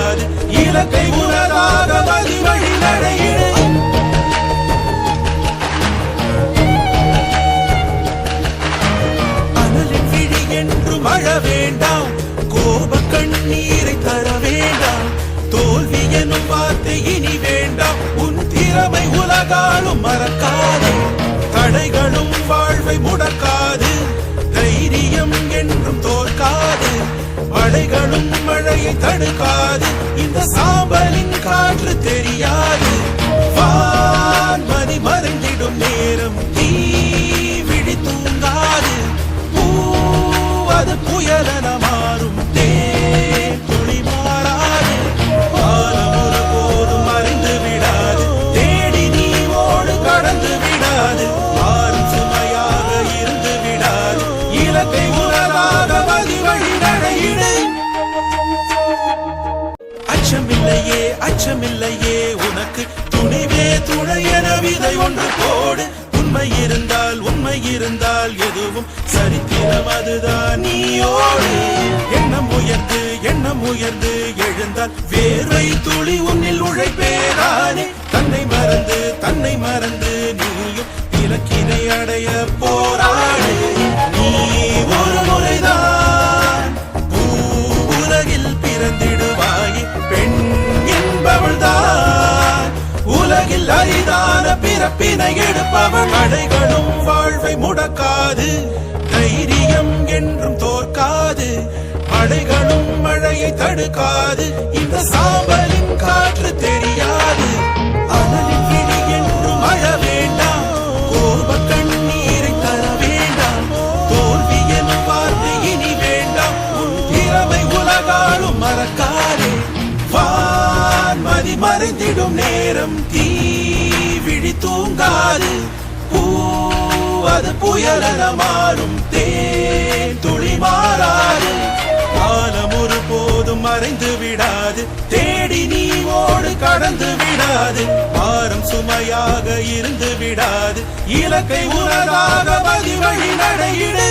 விடாது இலக்கை உனதாக மதி வழி நடையிடு அனலின் விழி என்று மழ வேண்டாம் கோப கண்ணீரை தர வேண்டாம் தோல்வி எனும் வார்த்தை இனி வேண்டாம் உன் திறமை உலகாலும் மறக்காது தடைகளும் வாழ்வை முடக்காது தைரியம் என்றும் தோற்காது மழைகளும் மழையை தடுக்காது இந்த சாம்பலின் காற்று தெரியாது வான்மதி மறைந்திடும் நேரம் தீ விழி தூங்காது பூவது புயலென மாறும் துளி மாறாது காலம் ஒரு போதும் மறைந்து விடாது தேடி நீ ஓடு கடந்து விடாது மாறும் சுமையாக இருந்து விடாது இலக்கை உணராத மதி வழி நடையிடு அச்சமில்லையே அச்சமில்லையே உனக்கு துணிவே துணையென விதை ஒன்று போடு உண்மை இருந்தால் எதுவும் சரித்திரம் அதுதான் நீயோடு எண்ணம் உயர்ந்து எழுந்தால் வேர்வை துளி உன்னில் உழைப்பேதானே தன்னை மறந்து நீயும் இலக்கினை அடைய போராடு நீ ஒரு முறைதான் உலகில் பிறந்திடுவாயே பெண் என்பவள்தான் உலகில் அரிதான பிறப்பினை எடுப்பவள் அடைகளும் வாழ்வை முடக்காது தைரியம் என்றும் தோற்காது மழைகளும் மழையை தடுக்காது இந்த சாம்பலின் காற்று தெரியாது அனலின் விழி என்றும் மழ வேண்டாம் கோப கண்ணீரை தர வேண்டாம் தோல்வி எனும் வார்த்தை இனி வேண்டாம் உன் திறமை உலகாலும் மறக்காதே வான்மதி மறைந்திடும் நேரம் தீ விழி தூங்காது பூவது புயலென மாறும் துளி மாறாது காலம் ஒரு போதும் மறைந்து விடாது தேடி நீ ஓடு கடந்து விடாது பாரம் சுமையாக இருந்து விடாது இலக்கை உனதாக மதி வழி நடையிடு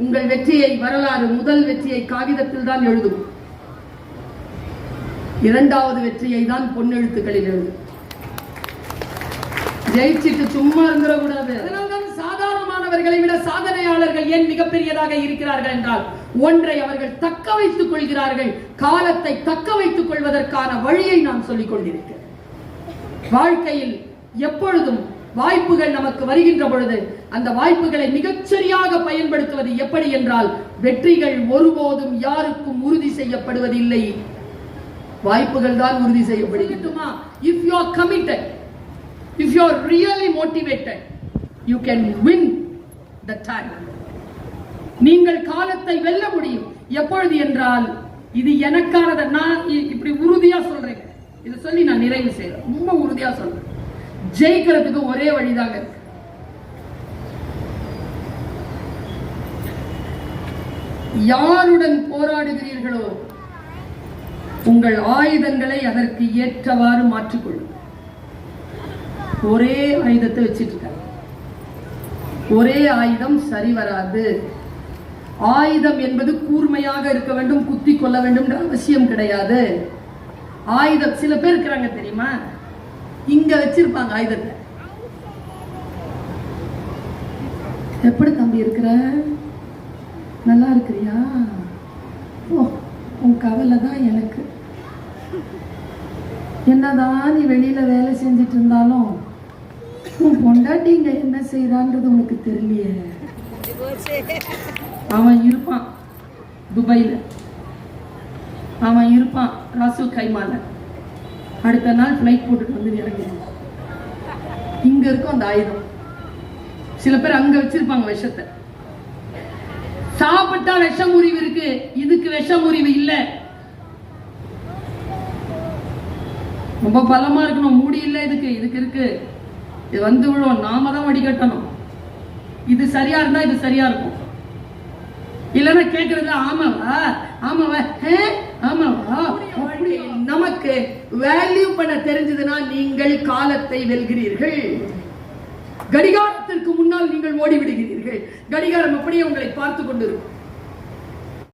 உங்கள் வெற்றியை வரலாறு முதல் வெற்றியை காகிதத்தில் தான் எழுதும், இரண்டாவது வெற்றியை தான் பொன்னெழுத்துக்களில் எழுதும். ஜெயிச்சிட்டு சும்மா இருந்துடக்கூடாது. அதனால்தான் சாதாரணமானவர்களை விட சாதனையாளர்கள் ஏன் மிகப்பெரியதாக இருக்கிறார்கள் என்றால் ஒன்றை அவர்கள் தக்க வைத்துக் கொள்கிறார்கள். காலத்தை தக்க வைத்துக் கொள்வதற்கான வழியை நான் சொல்லிக் கொண்டிருக்கிறேன். வாழ்க்கையில் எப்பொழுதும் வாய்ப்புகள் நமக்கு வருகின்ற பொழுது அந்த வாய்ப்புகளை மிகச்சரியாக பயன்படுத்துவது எப்படி என்றால் வெற்றிகள் ஒருபோதும் யாருக்கும் உறுதி செய்யப்படுவதில்லை, வாய்ப்புகள் தான் உறுதி செய்யப்படுகின்றன. If you are committed, if you are really motivated, you can win the time. நீங்கள் காலத்தை வெல்ல முடியும். எப்பொழுது என்றால் இது எனக்கானது. நான் இப்படி உறுதியா சொல்றேன், இதை சொல்லி நான் நிறைவு செய்யறேன். ரொம்ப உறுதியா சொல்றேன். ஜெயிக்கிறதுக்கு ஒரே வழிதாங்க இருக்கு. யாருடன் போராடுகிறீர்களோ உங்கள் ஆயுதங்களை அதற்கு ஏற்றவாறு மாற்றிக்கொள்ளும். ஒரே ஆயுதத்தை வச்சிட்டு இருக்க, ஒரே ஆயுதம் சரி வராது. ஆயுதம் என்பது கூர்மையாக இருக்க வேண்டும், குத்தி கொள்ள வேண்டும் அவசியம் கிடையாது. ஆயுதம் சில பேர் இருக்கிறாங்க தெரியுமா, இங்க வச்சிருப்பாங்க ஆயுதத்தை. எப்படி தம்பி இருக்கிற, நல்லா இருக்கிறியா, ஓ உன் கவலை தான் எனக்கு. என்னதான் நீ வெளியில வேலை செஞ்சிட்டு இருந்தாலும் உன் பொண்டாட்டி இங்க என்ன செய்யறான்றது உனக்கு தெரியலையே. அவன் இருப்பான் துபாயில, அவன் இருப்பான் ராசல் கைமால, அடுத்த நாள் பிளைட் போட்டுட்டு வந்து இறங்கிடுவான். இங்க இருக்கும் அந்த ஆயுதம். சில பேர் அங்க வச்சிருப்பாங்க விஷத்தை. சாப்பிட்டா விஷ முறிவு இருக்கு, இதுக்கு விஷ முறிவு இல்ல. ரொம்ப பலமா இருக்கணும், மூடி இல்ல இதுக்கு, இதுக்கு இருக்கு. இது வந்து விழும், நாம தான் வடிகட்டணும். இது சரியா இருந்தா இது சரியா இருக்கும். இல்லன்னா கேக்குறது ஆமாவா ஆமாவா ஆமாவா. நமக்கு வேல்யூ பண்ண தெரிஞ்சதுன்னா நீங்கள் காலத்தை வெல்கிறீர்கள். கடிகாரத்திற்கு முன்னால் நீங்கள் ஓடிவிடுகிறீர்கள். கடிகாரம் அப்படியே உங்களை பார்த்து கொண்டிருக்கும்.